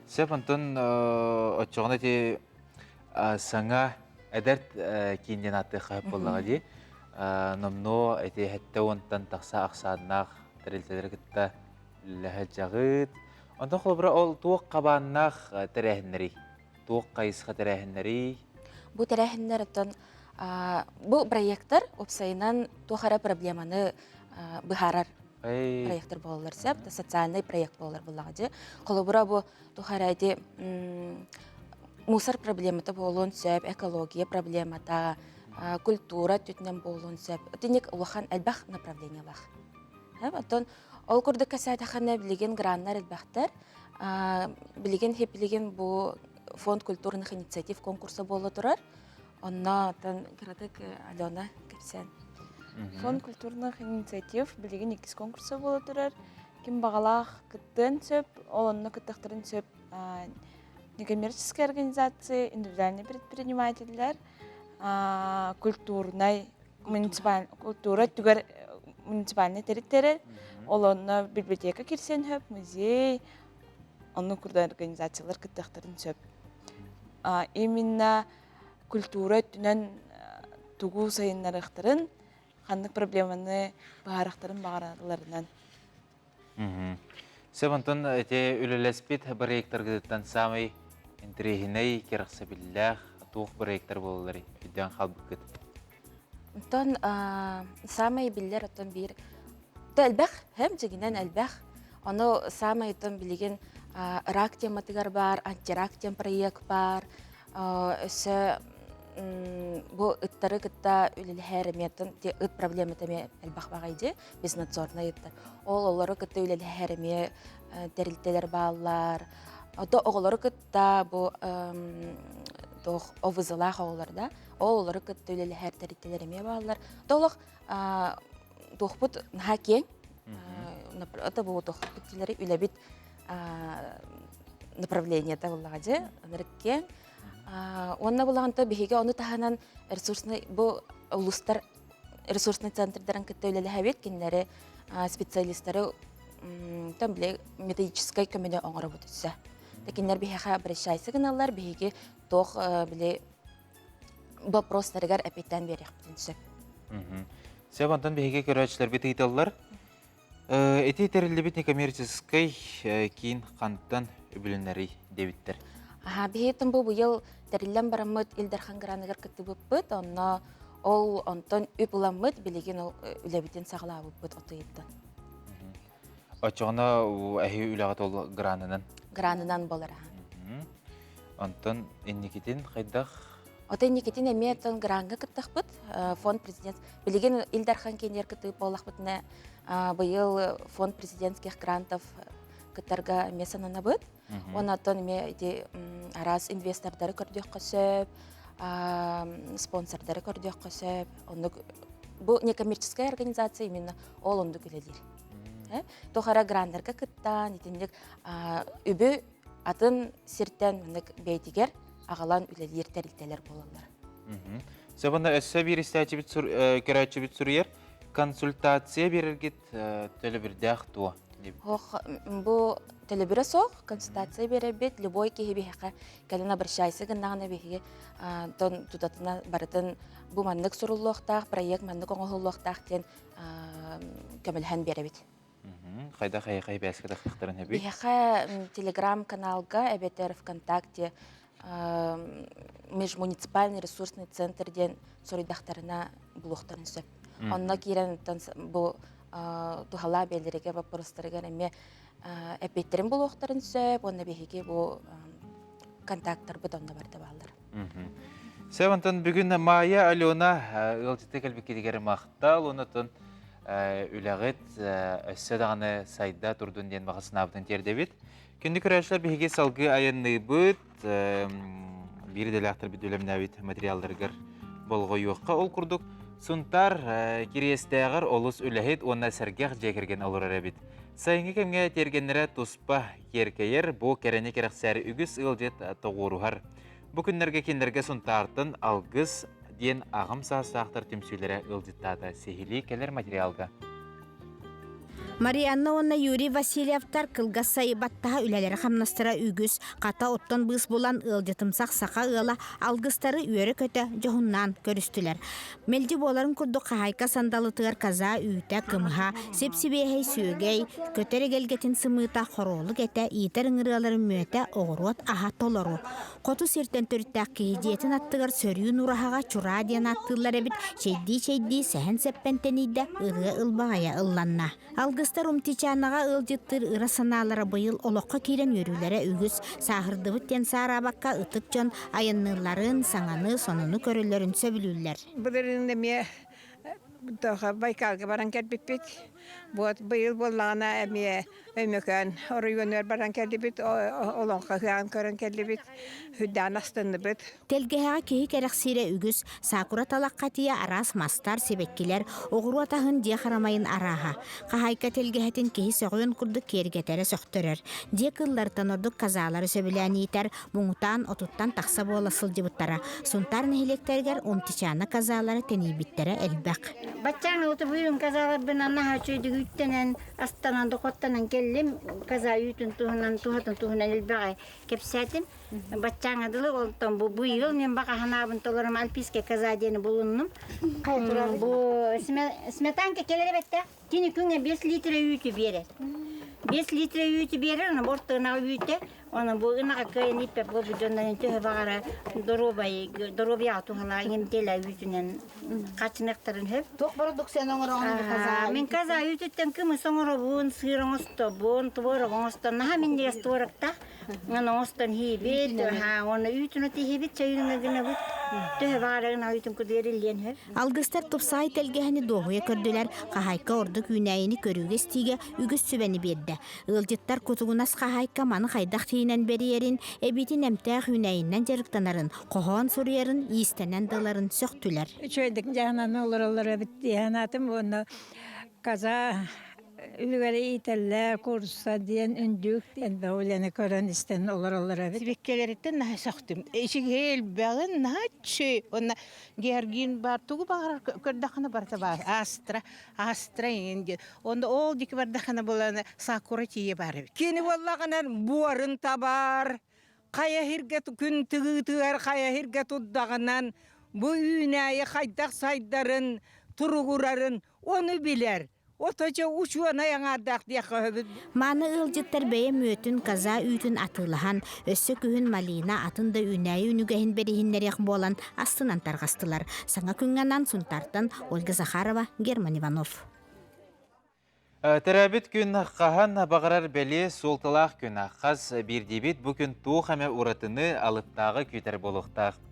Сеп антон отчоғына де саңа әдәрт кейінден атты қайып болуға де. Номно әте хәтті онтан тақса ақсадынақ тәрелтелері күтті ләхәт жағыд. Онтан қолыбыра ол туық қабаннақ тәрәхінлері, туық қайысқа тәрәхінлері. Бұл тәрәхінлер өттен бұл проекттар опсайынан туғара проблеманы бұхарар проекттар болылар сәп, социальный проект болылар бұлаға де. Қолыбыра бұл туғара де мусор проблематы болуын сәп, экология проблемата, культура түтінен болуын сәп. Өтінек ұлыған әлбәқ направление лақ. Ол күрді кәсәдіғаны білеген граннар әлбәқтар, білеген хеп білеген бұл фонд культурных инициатив конкурсы болу тұрар. Онна кірадық Алена кәпсән. Фонд культурных инициатив білеген екіз конкурсы болу тұрар. Кем бағалақ күттен сөп, ол онны күттіқтірін сөп некоммерческие организации, индивидуальные предпринимателер, культура түгер муниципальный территория, олонна библиотека кирсен хөп, музей, онны күрді организациялар күттіқтірін сөп. Именно культура түнен тугу сайынларықтырын, қандық проблеманы бағарықтырын бағараларынан. Себантон әте үліләспет проекттар күдіттен самай интерегіней керақсы білләқ туық проекттар болылары үдден қалбық күд. Онтан самай біллер оттан бір әлбәқ, әм жегінен әлбәқ. Оны самай оттан білеген рак тематығар бар, антирак тем проект бар. Өсі бұл ұттары күтті үлілі әріметтін ұт проблематаме әлбәқ бағайды, біз надзорна ұттар. Ол олары күтті үлілі әріме дәрілтелер бағалар. Оғылары күтті бұл тох овызылах оғыларда, олары көттөлелі әр тәреттелеріме бағалар. Толық тоқпыт наға кен, это бұл тоқпыттелері үләбіт направление табылаға же, кен. Онна бұлағанта бігеге оны тағанан ресурсный, бұл ұлыстар ресурсный центрдарын көттөлелі әбет, кенлері специалисттары там біле методической көмені оңыры бұтысы. Текенлер бігеға обращайсы гыналар, бігеге тоқ біле вопростарыгар әпеттен берек бүтінсі. Себантан бігеге көрәтшілер бет ейталылар. Эти терілі бет некоммерческой кейін қанттан өбілінері дебіттер. Бігетін бұл бұйыл тәрілен барамыд Илдархан Граныгар күтті бұппыт, онна ол онтан өп ұламыд білеген үләбітен сағыла бұппыт отыйыттан. Очоғына әйі үләғат ол гранынан? Гранынан болар. Онтан энникетен қайдақ? Ота энникетен әме әттен гранға күттіқ бұд, фонд президент. Білеген Илдархан кенер күтті болақ бұдына бұйыл фонд президентских грантов күттарға әме санана бұд. Онаттан әме арас инвестордары көрдек қосып, спонсордары көрдек қосып. Бұл некоммерческая организация именно ол онды күлелер. Тохара грандарға күттан, етіндік үбі атын сирттен бәйтігер ағалан үлелер тәрілтелер болалар. Сабында өссі бір көрәтші біт сүрер, консультация берергет төлі бірді ақтуа? Бұл төлі бірі соқ, консультация бере бет, любой кейі бейхақа кәлін обращайсы гындағына бейхеге тұтатына барытын бұл маннық сұрулуқтақ, проект маннық оңғылуқтақ ден көмілген бере бет. Қайда қай бәскі дақтықтарын әбей? Бейхақа телеграм-каналға әбетер ВКонтакте межмуниципальный ресурсный центрден сұрыдақтарына бұлуқтарын сөп. Онна кейрен бұл тухала белдерге вопростарыға әме әпеттерін бұлуқтарын сөп, онна бейхеге бұл контакттар бұд онна барды балдар. Сәвантын бүгін Майя Алена ұлтеті кәлбекедегері мақтал, онытын үләғет өссі дағаны сайда тұрдың ден бағасын абдың тердебет. Күнді көрәшілер бейге салғы айынны бұд, бір дәліқтір біт өлімін әбет материалдырғыр болғы yoqqa ол күрдік. Сұнтар керестәғір олыс үләхет онна сәргеқ жекерген олыр әрәбет. Сайынғы кәмге тергенлері тұспа керкейер, бұл кәрәне керек сәрі үгіз ұлжет тоғыруғар. Бұл күндерге кендерге сұнтартын алғыз ден ағым сағыстақтыр түмсүйлері ұлжеттады сехили келер материалға. Марианна онна Юрий Васильевтар кылгас сайыбаттаға үләлері қамнастыра үгіз, қата оттан бұз болан ылжытымсақ сақа ұла алғыстары үйері көті жоғыннан көрістілер. Мелді боларын күрді қағайка сандалытығар каза үйті кымға, сеп-себейхей сүйгей, көтері келгетін сымыта қоролы кәті иетер ыңыралары мөті оғыруат аға толыру. Қоту сертен түрттәк кейдетін аттығар сөріюн ұрағаға чура ден аттылар әбіт, шейді сәхін сәппентенейді ұрғы ылбағая ылланна. Алгыстар умтичанаға ылжыттыр ырасаналары бұйыл олыққа кейлен өрілері үгіз сағырдыбыттен сарабаққа ұтып жон айынныларын, саңаны, сонуны көрілерін сөбілілер. Бұдырында ме Байкалға баран кәлбіппет. Бұйыл болағына әме өмекөн орыйонер баран кәлбіппет, олонға ғаған көрін кәлбіппет, хүддан астынды бұд. Телгеға кейі кәріқсире үгіз, сақура талаққа тия арас мастар себеккелер, оғыру атағын де қарамайын араға. Қағайка телгеғетін кейі соғын күрді кергетері соқтырыр. Де қыллартан ордық казалары сөбілән етер, мұңытан, отуттан тақса боласыл дебіттара. Сұнтар нәхелектергер умтичаны казалары тенейбіттері әлбәқ. Баччаны ұты бұйын казалар бінанна хачойды үттенен, астанан доқоттанан келлим, каза үйтін туғынан, туғынан әлбәғай кепсәтім. Баччаны дылы олтан бұйыл, мен бақа ханабын толарым альписке каза дені бұлынным. Сметанка келері бәтті, тені күнге 5 литр үйті берер. 5 литр үйті берер, оны бортығына үйті, оны бұл ұнаға көйін иппеп бұл бұджондан түхі бағара доробия туғала емтелі үйтінен қачынықтарын хөп. Тоқ продукцияны оңырағын каза? Мен каза үйтіттен кімі соңыры бұын, сырың ұсты, бұын, тұбыры бұын ұсты, наға мен дегес тұвырықта, Ана остан хибит, оны үтүнө тихибит, чайына гына бит. Төһө багарына үтүн күдерилен хэ. Алгыстар тупсай телгехини доғуя көрдүлер, қахайка орды күйнәйіні көрүүге стиге үгіс сүбәні берді. Ылжыттар кутугунас қахайка маны қайдақ тейінен бериерин, эбитин әмтәқ күйнәйінен жарықтанарын, қоған сурьерін, иістенен дыларын сөқтүлер. Чөйдік жағынан олар бітті, янатым оны каза үлгәрі итәлләр, курса дейін үндік, енді оланы көрін істен олар бітті. Сибеккелереттен наһа сақтым. Эшигел бәгін наһачы. Онна гергин бар тугу багар көрдәхана барта бар. Астра инде. Онда ол дик бардахана боланы сакура тие бар. Кені боллағынан буарын табар, қая хирге күн тығытығар, қая хирге тұддағынан, бұ үйнәйі қайдақ сайдарын, тұрғырарын, оны білер. Отача учуана яңардақ дияқа хөбіт. Маны ылжыттар бәйе мөтін каза үйтін атылыхан, өссі күхін малина атында үнәйі үнігәйін берихіннерек болан астынан тарғастылар. Саңа күнганан сұнтартын Ольга Захарова, Герман Иванов. Тәрәбіт күн қахан бағарар бәле солтылақ күн қаз бірдебет бүкін туқ әмі ұратыны алыптағы күйтер болуқтақ.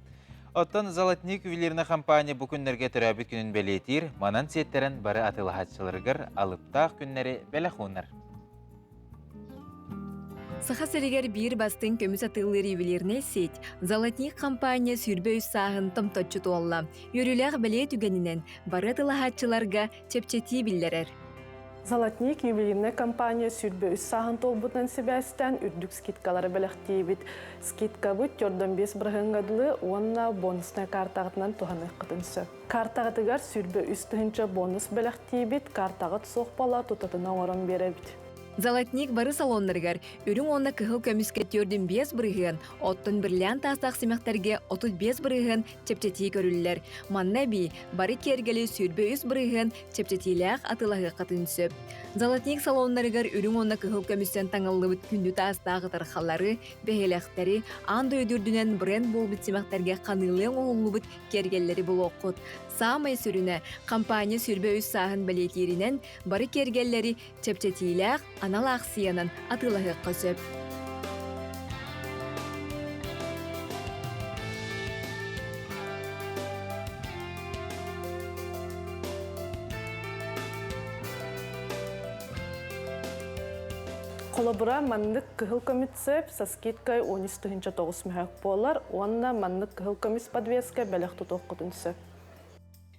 Оттан Золотник ювелирный компания bu günlerge törәбит күнін бәлетир, манан сеттерін бары атылахатчыларығыр алыптақ күннері бәләхунар. Саха сәрігер бір бастың көміс атылыр ювелирный сет. Золотник компания сүрбе үс сағын тымтотчы туалла. Йөріләғ бәле түгенінен бары атылахатчыларға чепчети білдерер. Золотник ювелирная компания сүрбе үс сағын толбутан себәстен үрдік скидкалары бәліқтейбіт. Скидка бұд 4-5 бірғыңғадылы, онна бонусная картағытынан туғаны қытынсы. Картағытығар сүрбе үс түхінші бонус бәліқтейбіт, картағыт соқпала тұтатына орын беребіт. Золотник бары салонларгар үрің онна кығыл көміскеттердің 5 бірігін, оттын бірлән тастақ семектерге 35 бірігін чепчети көрілілер. Манна би бары кергелі сүрбе үс бірігін чепчетиләқ атылағы қатын сөп. Золотник салонларгар үрің онна кығыл көмістен таңылы бұд күнді тастағы тарқалары, бәхеләқтері, аңды өдірдінен бренд бол бұд семектерге қанылың оңылы бұд кергелері бұл оқыт. Самай сүріне компания сүрбе үс сағын бәлетерінен бары кергелleri чепчетиләқ анал ақсиянын атылығы қосып. Қолабыра маннық кығыл комитсеп со скидкой 13-9 мәхәк болар, онна маннық кығыл комис подвеска бәләқ тұтық құтынсы.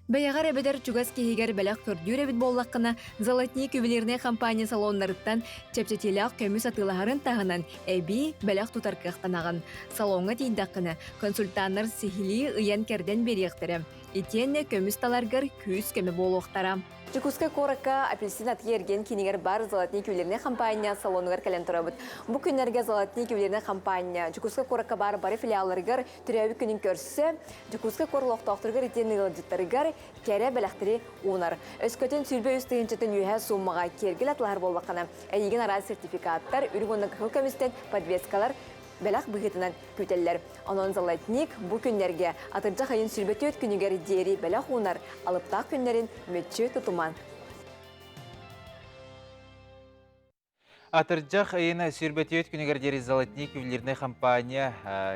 Бәяғар әбедер чугас кейгер бәләқ көрдүр әбет боллаққына Золотник ювелирный компания салонларыттан чепчетиләқ көміс атылағарын тағынан әбі бәләқ тұтар қақтанағын. Салонға дейдаққына консультанлар сихили ұян кәрден берияқтыры. Итенне көміс таларғыр күз көмі болуқтара. Чекуска коракка апельсин атыерген кинигер бар Золотник ювелирный компания салонугар кәлен тұрабыт. Бұ күнерге Золотник ювелирный компания Чекуска коракка бары филиалларыгар түрәбі күнін көрсі, Чекуска корлоқтақтыргар итенні ғылжыттарыгар кәрі бәләқтірі унар. Өскөтін сүрбе үстігіншетін үйе суммаға кергіл атылар болбақына. Әйген ара сертификаттар, үргонның қыл көмістен подвескалар бәләқ бұғытынан көтелілер. Онын Золотник бұ күннерге атыржақ айын сүрбеті өт күнігер дері бәләқ унар, алыптақ күннерін мүтчі тұтыман. Атыржақ айына сүрбеті өт күнігер дері Золотник ювелирный компания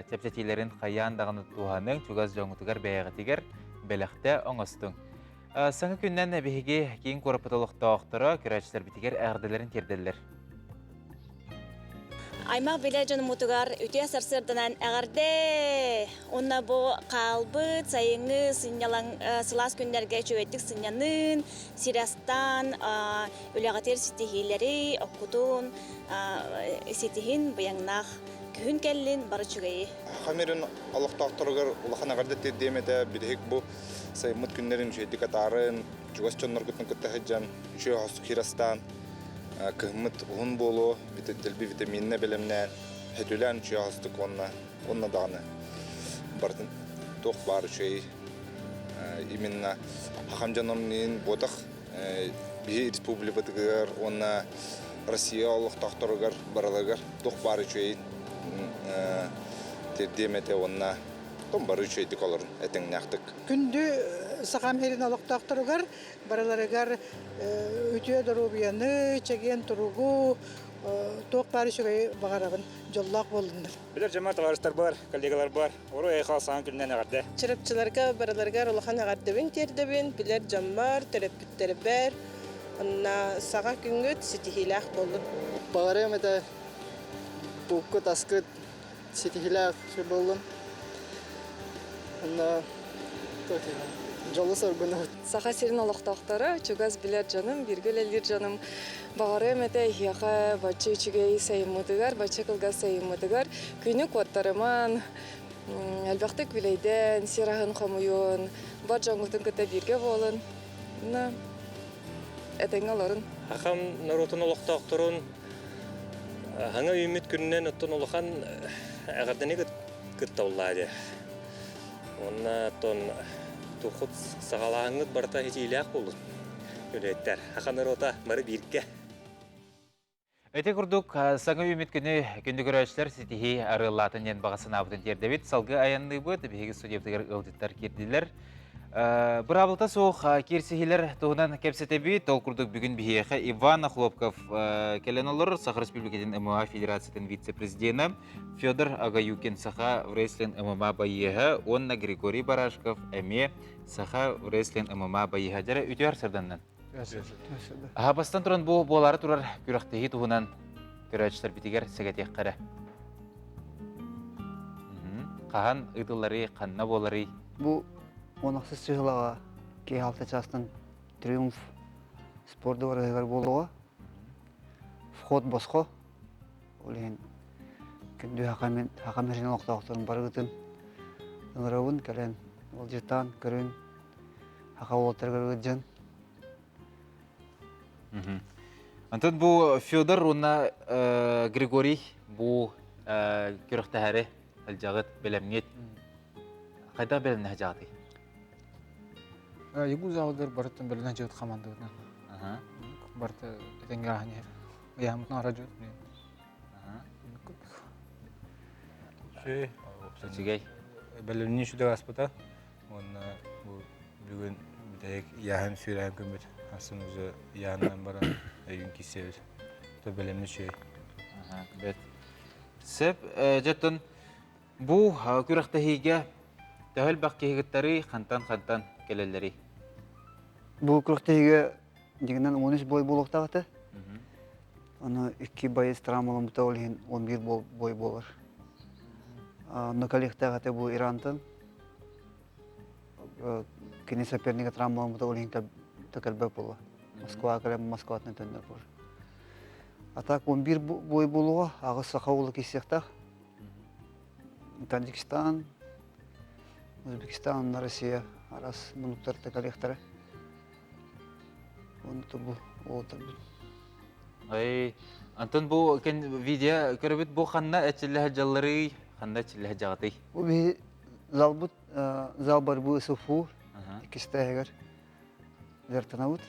чепчетилерін қаяндағыны туғаның чугаз жоңытығар бәйіғатығар бәләқті оңыстың. Саңы күннен бейге кейін қорапытылықта оқтыра көрәчілер бітігер әғірділерін керделілер. Аймақ біле жаны мұтығар өте сарсырдынан әғірде. Онна бұл қалбыт, сайыңы, сынялан сылас күндерге чөйеттік сынянын, сирастан, өліғатер сетихилері, оқытын, сетихин бұяңнақ күн кәлін бары чүгейі. Хамерін алықтақтырығыр ұлақан әғірде деметі білік бұл саймыт күндерін жүйедік атарын, жүгас чоннар күттін күтті хеджан, үші хасу кирастан, кыгмыт ұғын болу, ділбі витаминіне білімнен, хетулән үші хастық онна дағаны. Бардың тоқ бар үші, именно хақамжанымның бодық, бей республикатығыр, онна Россия алықтақтырығыр, баралығыр, тоқ бар үші, тердеметі онна, том бар үші дік оларын, әтің нәқтік. Күнді сақам херін алықтақтырығыр, бараларығыр, үтіе дұрубияны, чеген тұруғу, тоқ бары шүгей бағарабын жоллақ болдыңдар. Билер жамаат товарищар бар, коллегалар бар. Ору айқал саң күннен ағарды. Чырыпчыларга, бараларга улахан ағардыбын тердебін, билер жаммар, терапевттері бәр. Онна саға күнгөт сетихилақ болдым. Бағарым әді бұққыт асқыт сетихилақ болдым. Онна жолы соргыны. Саха сирин олықтақтары, чугаз білер жаным, биргіл әлдер жаным. Бағары мәті хияға бачы үчіге сайымыдығар, бачы қылға сайымыдығар. Күні қуаттарыман, әлбәқті күлейден, сирағын қамуын, бар жаңғытын күті бірге болын. Әтәң аларын. Ақам наротын олықтақтырын, хаңа үміт күннен ұттын олыған әғардыны күтті олады. Онна тон тұқыт сағалағыңыз барта хетейләқ болын. Өлеттер, ақан нарота мары бірге. Әте күрдік саңа үміт күнді көрәшілер сетихи арылатын ен бағасын абытын тердебет. Салғы аянны бұд, бейгі судебдігер ұлдеттар керділер. Бір абылта соқ керсихилер тұғынан кәпсетебі, тол күрдік бүгін бейеқі Иван Хлопков кәлен олыр, Сақыр Республикатын ММА Федерациятын вице-президенті, Федор Агаюкин Саха Вреслин ММА байеға, онна Григорий Барашков әме Саха Вреслин ММА байеға жәрі үтер сырданнан. Бастан тұрын бұл болары тұрар күрақтығы тұғынан көрәчістер бітігер сәгәтек қары. Қаған ұйдылары, қанна болары. Бұл онақсыз чығылаға кей алты частың триумф спорды орығығар болуға. Вход босқо. Олеген күнді хақам жерін оқтауқтарын барғытын. Үңірауын кәлен ол жыртан, көрін, хақа олаттарға жын. Антон бұл Федор, онна Григорий бұл көріқті әрі әлжағыт білімнет. Қайда білімне жағды? Егу залдар барыттан білінен жауыт қамандығына. Барыты әтенгер ағанер. Яғымытын ара жауыт. Сөтігей? Білімнен шүдік аспыта. Онна бүгін бітәйік яғын сөйләйін көмбет. Асын өзі яғынан бара әйін кесебіз. Тұр білімнен шөй. Сәп, жаттын, бұл күріқтіхейге тәуіл бақ кейгіттері қантан келелері? Бұл күріқтіхейге дегеннен 13 бой болуқтағыты. Оны 2 байыз травмалым бұта олеген 11 бой болыр. Нөкәліктағыты бұл Ирантын. Кені соперника травмалым бұта олеген тәкәлбәп болу. Москва кәлем Москватны төнер болыр. Атак 11 бой болуға ағыз сақаулы кесектақ. Таджикистан, Өзбекистан, Россия арас мұнықтар тәкәлектері. Оны тұр бұл отыр бұл. Антон, бұл видео көрібіт бұл қанна әтчілігі жаллары, қанна әтчілігі жағаты? Бұл бей зал бар бұл ұсыфу, ikisi әгер жартына бұд.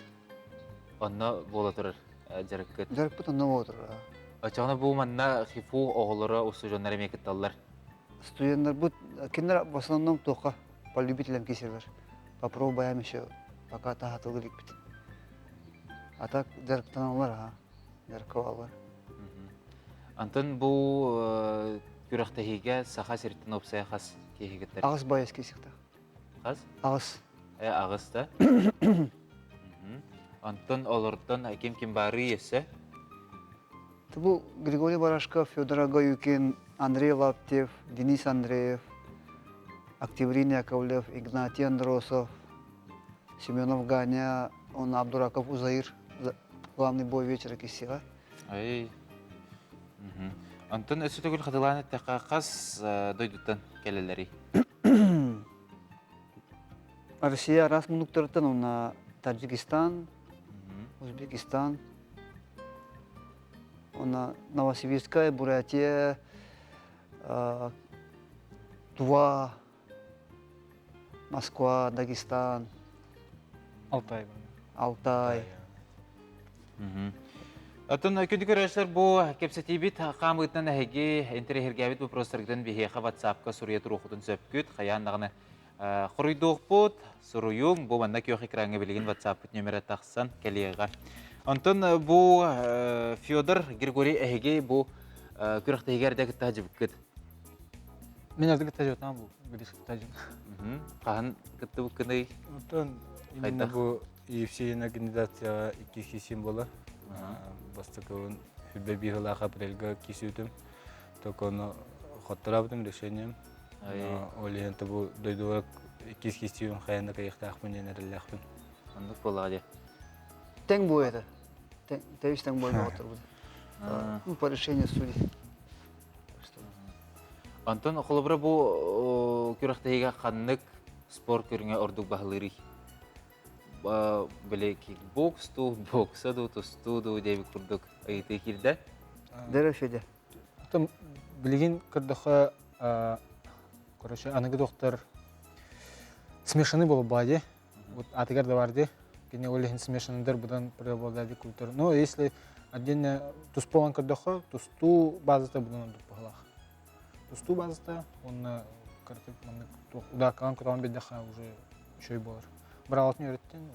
Онна бола тұрыр жарыққыт? Жарыққыт онна бола тұрыр. Ачағына бұл манна хифу оғылары осы жонлары мекетталылар? Студенттер бұд, кендер в основном тоққа по любителям кесерлер. Попробуем еще, пока тағатылы ликпет. А так жарықтан алар, жарыққа алар. Антон, бұл күрақтығыға сақа серттен опсая қас кейгеттер? Ағыз байыз кесекті. Қас? Ағыз. Ағыз да? Антон, олырдан кем бары есі? Бұл Григорий Барашков, Федор Агаюкин, Андрей Лаптев, Денис Андреев, Октябрин Яковлев, Игнатий Андросов, Семенов Ганя, он Абдураков Узаир, главный бой вечера кесела. Антон, өсі түгіл қадыланы тәқа қас дойдыттан келелері? Россия раз мұнықтырттан, он Таджикистан, Узбекистан, он Новосибирская, Бурятия, Тува, Москва, Дагестан, Алтай. Атын күнді көрәшілер бұл кепсетейбет қамығытынан әйге интерехергәбет бұл простаргдан бейхеға ватсапқа сұрия тұруқытын сөпкіт, қаяндағыны құрыйдуқ бұд, сұруйың, бұл манда кеуқи краңы білген ватсаппыт нөмірі тақсан кәлеға. Онтон бу Федор Григорий әһеге бу күрәхтәгәрдә китәҗи бит. Мен ардык тәҗрибәм бу, билис тәҗрибә. Каһан китте бу кыны. Онтон именно бу UFC-на кандидатция 2 кисим була. Бастыкын хүббе бирла апрельга кисүтем. Токоно хоттарабдым решением. Олента бу дойдуак 2 кисим хаянда кайыктак менен эреллахтым. Андык булагы. Тең бу это. Тең бу отыр бу. Ну, по решению судей. Антон холобра бу күрәхтәгә ханнык спорт көрүнгә ордук баһлыри. Беле кикбокс ту, бокса ду, тусту ду дип курдук. Айты кирдә. Дәрәфәдә. Там билген кырдыха короче аныгы доктор смешанный был баде. Вот атыгар да барды. Кине олехин смешанныйдыр будан преболдады культура. Но если отдельно тусполан кырдыха, тусту базата будан ордук баһлах. Тусту базата он картып маны да кан куран бедеха уже чөй болар. Бралатны өйрәттен,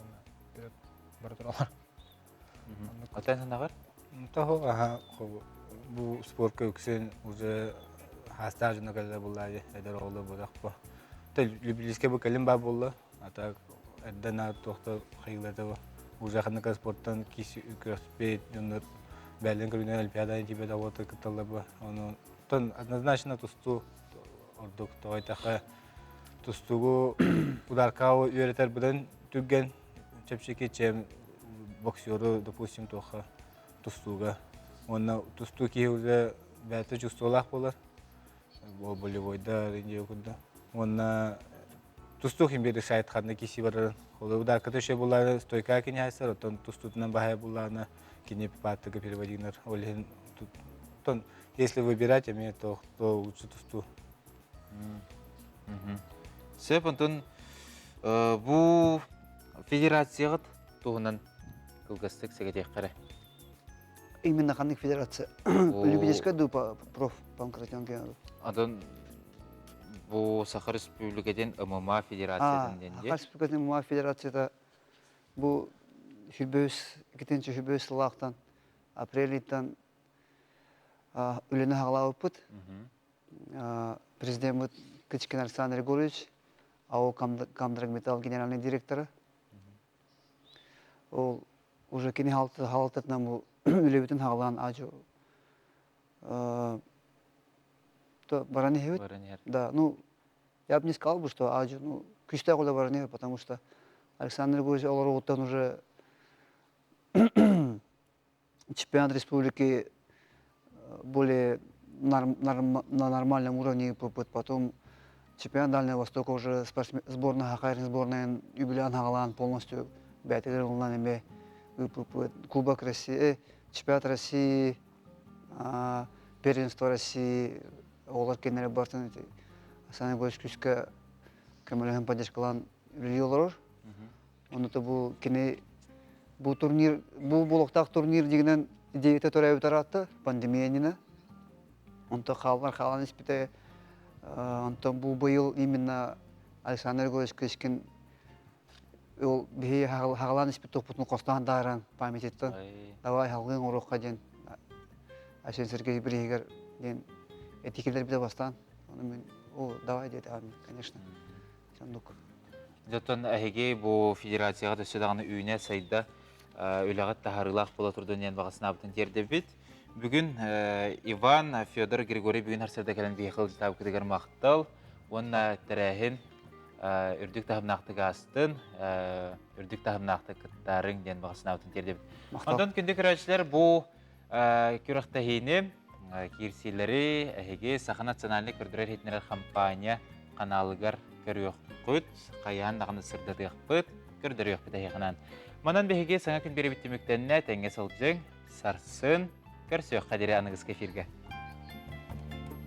оны бер торалар. Атан нагар? Тахо бу спортка үксен уже хастажына калда буллай, эдер олы бурак ба. Тел любительский бу калим ба булла, ата эддена тохта хыйлада ба. Уже ханка спорттан киси үкрәспе дөнөр бәлен көрүнә олимпиада тибе да вот кыталла ба. Оны тон однозначно тусту ордук тойтаха тустугу ударкау өйрәтер будан түгген чепчеке чем боксеры допустим тоха тустуга. Онна тусту ки уже бәте чувстволах болар. Бол болевойда ренде куда. Онна тусту хим бер шайт ханны киси бар. Холы ударка төше булар стойка кине хайсар, тон тустутнан бахай буларна кине паттыгы переводинер. Олен тон если выбирать мне то лучше тусту. Сеп Антон бу федерацияга тугунан кылгастык сегедек кара. Именно ханнык федерация. Любительская дупа проф панкратион генерал. Антон бу Сахар Республикаден ММА федерациядан денде. Сахар Республикаден ММА федерацияда бу хүбөс, икенче хүбөс лактан апрельтан үлене хаглаупут. Президент Кычкин Александр Григорьевич, АО Камдраг Металл генеральный директоры. Ол уже кини халататна бу үлебитин хаглан ажу. То баранехевит. Да, ну я бы не сказал бы, что ажу, ну күчтә года баранехевит, потому что Александр Григорьевич олар уже чемпионат республики более на нормальном уровне, потом чемпионат Дальнего Востока уже сборная Хакайрин, сборная юбилеян Хагалан полностью бәтегер Кубок России, чемпионат России, первенство России, олар кенері бартын, Асаны Гойш күшкі көмілігін поддержкалан үлелер. Оныты бұл кене бұл турнир, бұл болықтақ турнир дегенен идеяты төрәйбі таратты пандемиянина. Онта халан испите, онта бу быйыл именно Александр Григорьевич Кычкин ол бихи халан испит топутун костан даран память еттен. Давай халгын урокка ден Ашен Сергей Бригер ден этикелер биде бастан. О, давай деді, конечно. Сондук. Жотон әһеге бу федерацияга төсөдаганы үйнә сайда үләгәт тахарылах була турдан ян багасына бутын терде бит. Бүгін Иван Федор Григорий бүгін әрсерді кәлін бейхіл табы күдігер мақтал. Онна тәрәхін үрдік тағымнақты ғастын, үрдік тағымнақты күттарын ден бағасына өтін тердеп. Ондан күнді көрәшілер бұл көріқтәхейні керсилері әхеге Саха национальный көрдірер хетінер компания қаналығар көріөқ құт, қаян дағыны сырдадық бұт, көрдіріөқ бұт әхеғынан. Манан бәхеге саңа күн бері біттіміктеніне тәңге сылжың, сарсын, көрсөк қадері анығыз кефирге.